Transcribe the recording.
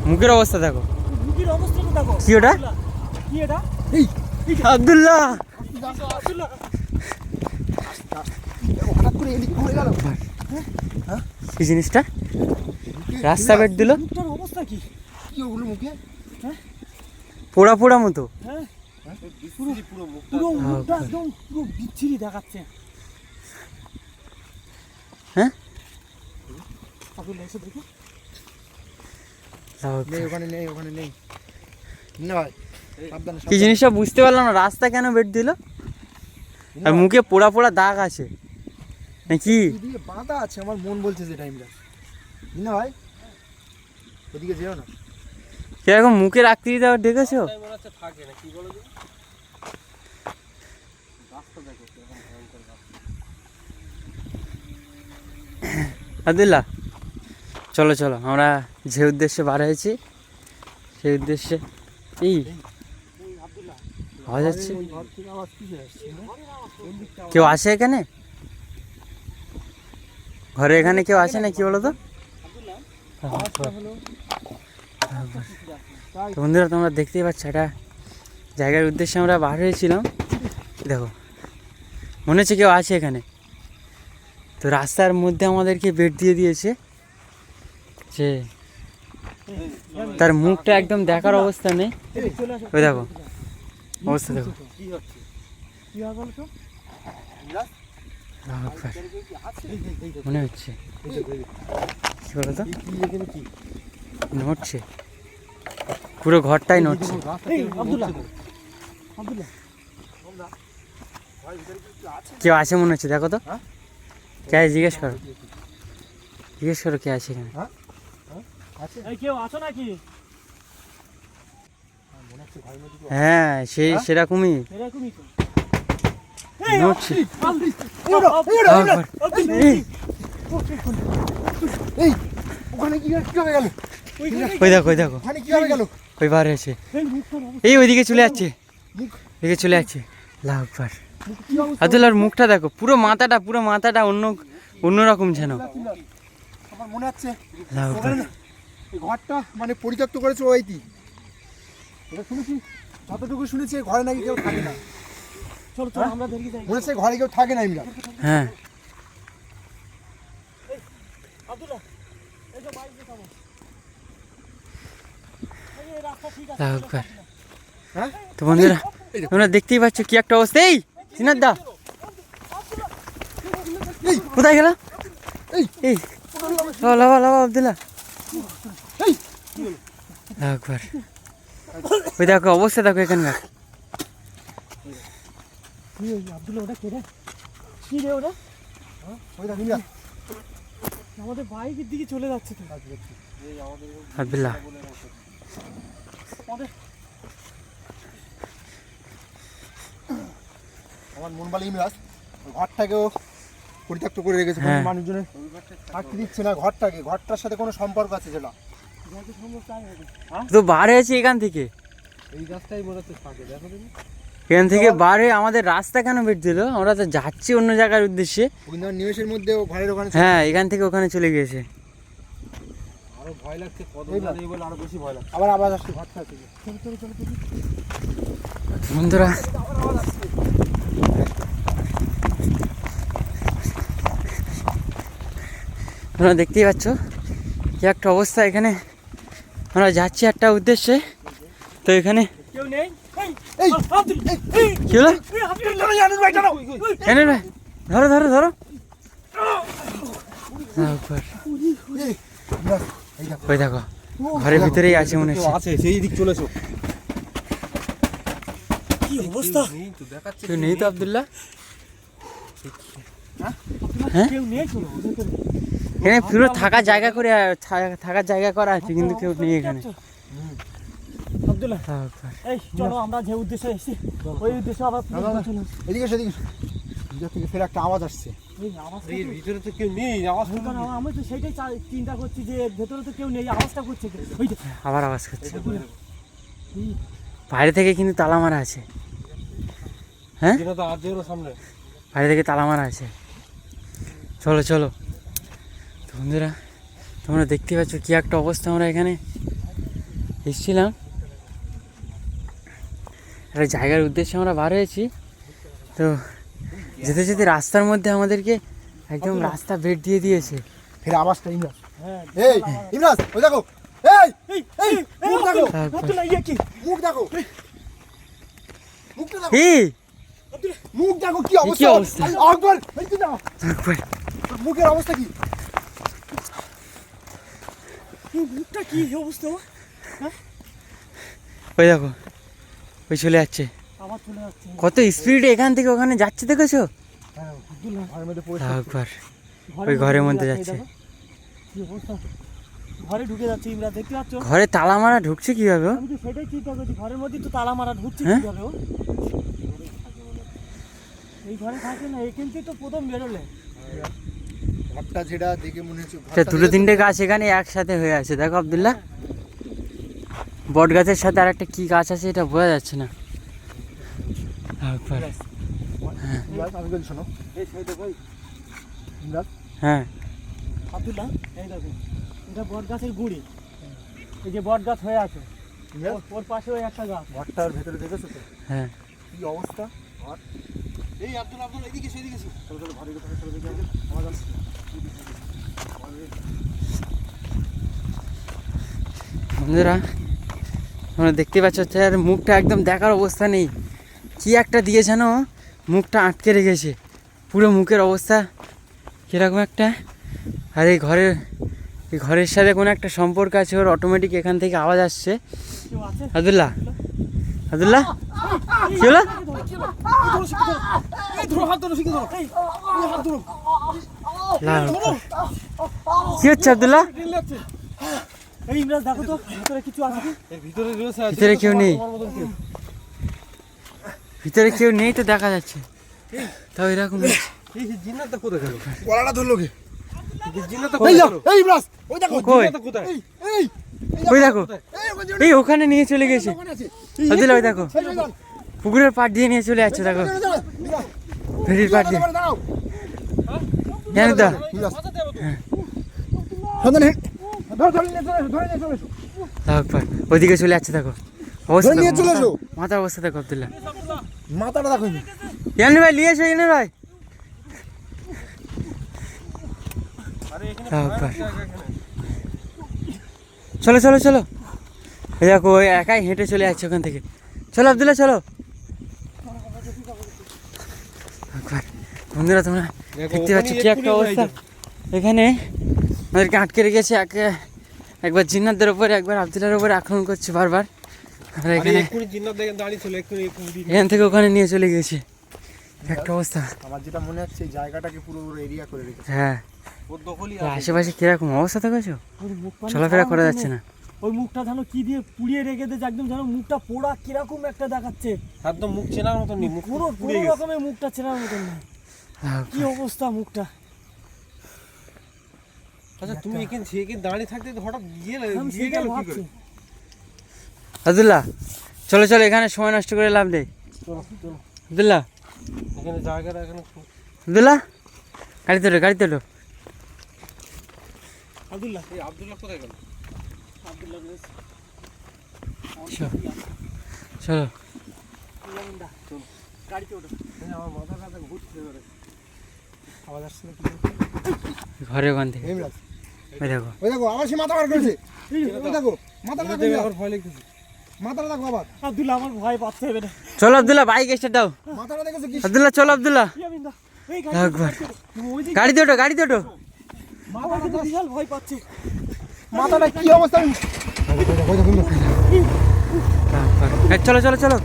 মুখের অবস্থা দেখো, মুখের অবস্থাটা দেখো। কি ওটা? কি এটা? এই আব্দুল্লাহ, আব্দুল্লাহ হঠাৎ করে এদিকে ঘুরে গেল। কি জিনিসটা রাস্তা বের দিল? মুখটার অবস্থা কি? কি ওগুলো মুখে? পোড়া পোড়া মতো। হ্যাঁ পুরো মুখটা পুরো মুখটা একদম পুরো বিচ্ছিরি দেখাচ্ছে। হ্যাঁ আব্দুল্লাহ এসে দেখো। নেই, ওখানে নেই, ওখানে নেই। না ভাই, সাবধানে কি জিনিসটা বুঝতে পারলাম না, রাস্তা কেন বের দিল? আর মুখে পোড়া পোড়া দাগ আছে নাকি? এদিকে বাঁধা আছে, আমার মন বলছে যে টাইমটা। না ভাই, ওদিকে যেও না। কিরকম মুখের আকৃতি আবার দেখেছো? আব্দুল্লাহ চলো চলো, আমরা যে উদ্দেশ্যে বার হয়েছি সেই উদ্দেশ্যে। এই আওয়াজ যাচ্ছে, কেউ আসে এখানে? ঘরে এখানে কেউ আসে না কি বলো তো? তো বন্ধুরা তোমরা দেখতেই পাচ্ছ, একটা জায়গার উদ্দেশ্যে আমরা বার হয়েছিলাম। দেখো মনে হচ্ছে কেউ আছে এখানে। তো রাস্তার মধ্যে আমাদেরকে বেড দিয়ে দিয়েছে, যে তার মুখটা একদম দেখার অবস্থা নেই। ওই দেখো অবস্থা দেখো, মনে হচ্ছে কি বলতো নড়ছে, পুরো ঘরটাই নড়ছে। কেউ আছে মনে হচ্ছে, দেখো তো কে আছে, জিজ্ঞেস করো, জিজ্ঞেস করো কে আছে এখানে। কেউ আছো নাকি? হ্যাঁ সেই সেরকমই এরকমই তো। নড়ছে। এই ওখানে কিভাবে গেল? ওই দেখো ওই দেখো, ওখানে কিভাবে গেল? ওই বার হয়েছে, এই ওইদিকে চলে যাচ্ছে, এদিকে চলে যাচ্ছে। লাভবার আব্দুল্লাহর মুখটা দেখো, পুরো মাথাটা অন্যরকম যেন। আমার মনে হচ্ছে লাভবার এই ঘরটা মানে পরিত্যক্ত করেছে ওইটি। এটা শুনেছি, যতটুকু শুনেছি এই ঘরে নাকি কেউ থাকে না। চলো চলো আমরা দেখি যাই। মনে হচ্ছে ঘরে কেউ থাকে না। এমরা হ্যাঁ আব্দুল্লাহ এই যে বাইক দিয়ে থামো। এই রাস্তা ঠিক আছে। লাভবার। হ্যাঁ তো বন্ধুরা তোমরা দেখতেই পাচ্ছ কি একটা অবস্থা। এই সিনাদ দা কোথায় গেল? এই এই লাভা লাভা আব্দুল্লাহ লাভবার। ওই দেখো অবস্থা দেখো এখানকার। আব্দুল্লাহ ওটা কে রে? কি রে ওটা? ওই দেখ ইমরা, আমাদের বাইকের দিকে চলে যাচ্ছে তো। আব্দুল্লাহ আমার মন বলে ইমরাজ ওই ঘরটাকেও পরিত্যক্ত করে রেখেছে। কোনো হ্যাঁ। মানুষজনের থাকতে দিচ্ছে না ঘরটাকে। ঘরটার সাথে কোনো সম্পর্ক আছে যেটা। তো বার হয়েছে এখান থেকে, এই গাছটাই মনে হচ্ছে থাকে। দেখো তুমি, এখান থেকে বার হয়ে আমাদের রাস্তা কেন বের দিল? আমরা তো যাচ্ছি অন্য জায়গার উদ্দেশ্যে। কিন্তু নিমেষের মধ্যে ও ঘরের ওখানে। হ্যাঁ এখান থেকে ওখানে চলে গিয়েছে। আরো ভয় লাগছে, কদম নেই বলে আরো বেশি ভয় লাগছে। আবার আওয়াজ আসছে ঘরটা থেকে। চলো চলো চলো চলো। বন্ধুরা তোমরা দেখতেই পাচ্ছ কি একটা অবস্থা এখানে। আমরা যাচ্ছি একটা উদ্দেশ্যে, তো এখানে কেউ নেই। এই আব্দুল্লাহ কি হলো? এনে ভাই ধরো ধরো ধরো। ওই দেখো ঘরের ভিতরেই আছে মনে হচ্ছে। আছে সেই দিক চলেছো। কি অবস্থা? কেউ নেই তো আব্দুল্লাহ? কেউ নেই তো। এখানে পুরো থাকার জায়গা করা আছে, কিন্তু কেউ নেই এখানে। আব্দুল্লাহ এই চলো আমরা যে উদ্দেশ্যে এসেছি ওই উদ্দেশ্যে আবার এদিকে সেদিকে ভিতর থেকে ফের একটা আওয়াজ আসছে। এই আওয়াজ এর ভিতরে তো কেউ নেই। আওয়াজ আমি তো সেটাই চিন্তা করছি যে ভেতরে তো কেউ নেই, আওয়াজটা করছে কে? ওই যে আবার আওয়াজ করছে। বাইরে থেকে কিন্তু তালা মারা আছে। হ্যাঁ বাইরে থেকে তালা মারা আছে। চলো চলো। তো বন্ধুরা তোমরা দেখতে পাচ্ছ কি একটা অবস্থা আমরা এখানে। এসেছিলাম একটা জায়গার উদ্দেশ্যে আমরা বার হয়েছি। তো যেতে যেতে রাস্তার মধ্যে আমাদেরকে একদম রাস্তা বেড দিয়ে দিয়েছে। ফের আওয়াজটা ইমরাজ। হ্যাঁ এই ইমরাজ, ওই দেখো। এই এই এই মুখ দেখো, আব্দুল্লাহ ইয়ে কি মুখ দেখো, মুখটা দেখো, এই মুখ দেখো কি কি অবস্থা। অবস্থা? আকবর, এই কি না, আকবর, মুখের অবস্থা কি? এই মুখটা কি অবস্থা? ওই দেখো ওই চলে যাচ্ছে। আবার চলে যাচ্ছে। কত স্পিডে এখান থেকে ওখানে যাচ্ছে দেখেছো? আব্দুল্লাহ ঘরের মধ্যে পড়ে আকবর ওই ঘরের মধ্যে যাচ্ছে। কি অবস্থা? ঘরে ঢুকে যাচ্ছে ইমরাজ, দেখতে পাচ্ছ? ঘরে তালা মারা ঢুকছে কিভাবে ও? আমি তো সেটাই চিন্তা করছি, ঘরের মধ্যে তো তালা মারা ঢুকছে হ্যাঁ? কিভাবে ও? এই ঘরে থাকে না, এখান থেকে তো প্রথম বেরোলে। ঘরটা যেটা দেখে মনে হচ্ছে তা দুটো তিনটে গাছ এখানে একসাথে হয়ে আছে দেখো আব্দুল্লাহ। বট গাছের সাথে আর একটা কি গাছ আছে এটা বোঝা যাচ্ছে না। আকবর, ইমরাজ, আমি বলছি শোনো, এই সেই দেখো ইমরাজ, হ্যাঁ আব্দুল্লাহ, এই দেখো এটা বট গাছের গুড়ি। এই যে বট গাছ হয়ে আছে, ইমরাজ, ওর পাশে ওই একটা গাছ। ঘরটার ভেতরে দেখেছো তো হ্যাঁ কি অবস্থা? ঘর, এই আব্দুল আব্দুল এদিকে এসো, এদিকে এসো। চলো চলো, ঘরের ভেতরে চলো, দেখে আসো। আওয়াজ আসছে। বন্ধুরা তোমরা দেখতে পাচ্ছ আর মুখটা একদম দেখার অবস্থা নেই। কি একটা দিয়ে যেন মুখটা আটকে রেখেছে, পুরো মুখের অবস্থা কীরকম একটা। আর এই ঘরের সাথে কোনো একটা সম্পর্ক আছে ওর, অটোমেটিক এখান থেকে আওয়াজ আসছে। কেউ আছে? আব্দুল্লাহ, আব্দুল্লাহ কি হলো? এই ধরো, হাত ধরো, শিখে ধরো, এই হাত ধরো। আল্লাহু আকবার। কি হচ্ছে আব্দুল্লাহ? এই ইমরাজ দেখো তো ভিতরে কিছু আছে কি? ভিতরে কেউ নেই, ভিতরে কেউ নেই তো দেখা যাচ্ছে, তাও এরকম এই জিন্নাতটা কোথায় গেল? গলাটা ধরলো কে? জিন্নাতটা কই? কোথায় গেল? এই ইমরাজ, ওই দেখো, কই? জিন্নাতটা কোথায়? এই ওই দেখো, এই ওখানে যে এই ওখানে নিয়ে চলে গেছে ওখানে আছে। আব্দুল্লাহ। ওই দেখো এই যান, পুকুরের পাড় দিয়ে নিয়ে চলে যাচ্ছে দেখো, ইমরাজ, ভেড়ির পাড় দিয়ে। দাঁড়াও। জানো তো ইমরাজ, সন্ধান, ধরে ধরে নিয়ে চলে এসো, ধরে নিয়ে চলে এসো। আল্লাহু আকবার। ওইদিকে চলে যাচ্ছে দেখো, অবস্থা ধরে নিয়ে দেখো, চলে এসো। মাথার অবস্থা দেখো আব্দুল্লাহ। মাথাটা দেখো। জানি ভাই নিয়ে এসো, এনে ভাই। আল্লাহু আকবার। চলো চলো চলো, এই দেখো ওই একাই হেঁটে চলে যাচ্ছে ওখান থেকে। চলো আব্দুল্লাহ চলো। আকবার। বন্ধুরা তোমরা দেখতে পাচ্ছ কি একটা অবস্থা এখানে, আমাদেরকে আটকে রেখেছে। একবার জিন্নাতদের উপরে একবার আব্দুল্লাহর উপরে আক্রমণ করছে বারবার। আর এখানে এখান থেকে ওখানে নিয়ে চলে গেছে, একটা অবস্থা। আমার যেটা মনে হচ্ছে এই জায়গাটাকে পুরো এরিয়া করে রেখেছে। হ্যাঁ আশেপাশে কিরকম অবস্থা দেখেছো, ওর মুখ পানে চলাফেরা করা ছাড়া যাচ্ছে না। ওই মুখটা যেন কি দিয়ে পুড়িয়ে রেখে দিয়েছে, একদম যেন মুখটা পোড়া কিরকম একটা দেখাচ্ছে। একদম মুখ চেনার মতন নেই, মুখ পুরো পুড়ে কোনো গেছে। রকমের মুখটা চেনার মতন না। কি অবস্থা মুখটা। আচ্ছা তুমি এখানে দাঁড়িয়ে থাকতে হঠাৎ আমি গিয়ে সেটাই গেল কি ভাবছি। করে? আব্দুল্লাহ চলো চলো, এখানে সময় নষ্ট করে লাভ নেই। চলো চলো, আব্দুল্লাহ, এখানে জায়গাটা এখানে আব্দুল্লাহ গাড়ি তোলো, গাড়ি তোলো। আব্দুল্লাহ, এই আব্দুল্লাহ কোথায় গেল? আব্দুল্লাহ রয়েছে। চলো ইয়ামিন্দা, চলো গাড়িতে ওঠো। আমার মাথার কাছে ঘুরছে ধরে। আওয়াজ আসছে না কি? ঘরে ওখান থেকে ইমরাজ, ওই দেখো। ওই দেখো আবার সে মাথা বার করেছে। ওই দেখো মাথাটা দেখো, ইমরাজ, আমার ভয় লাগতেছে। মাথাটা দেখো আবার। আব্দুল্লাহ আমার ভয় পাচ্ছে এবারে। চলো আব্দুল্লাহ, বাইক স্টার্ট দাও। মাথাটা দেখেছো কি? আব্দুল্লাহ চলো, আব্দুল্লাহ ইয়ামিন্দা, এই একবার। ওইদিকে গাড়িতে ওঠো, গাড়িতে ওঠো। মাথাটা তো বিশাল ভয় পাচ্ছে। মাথাটা কি অবস্থা? ওই দেখো, চলো চলো চলো।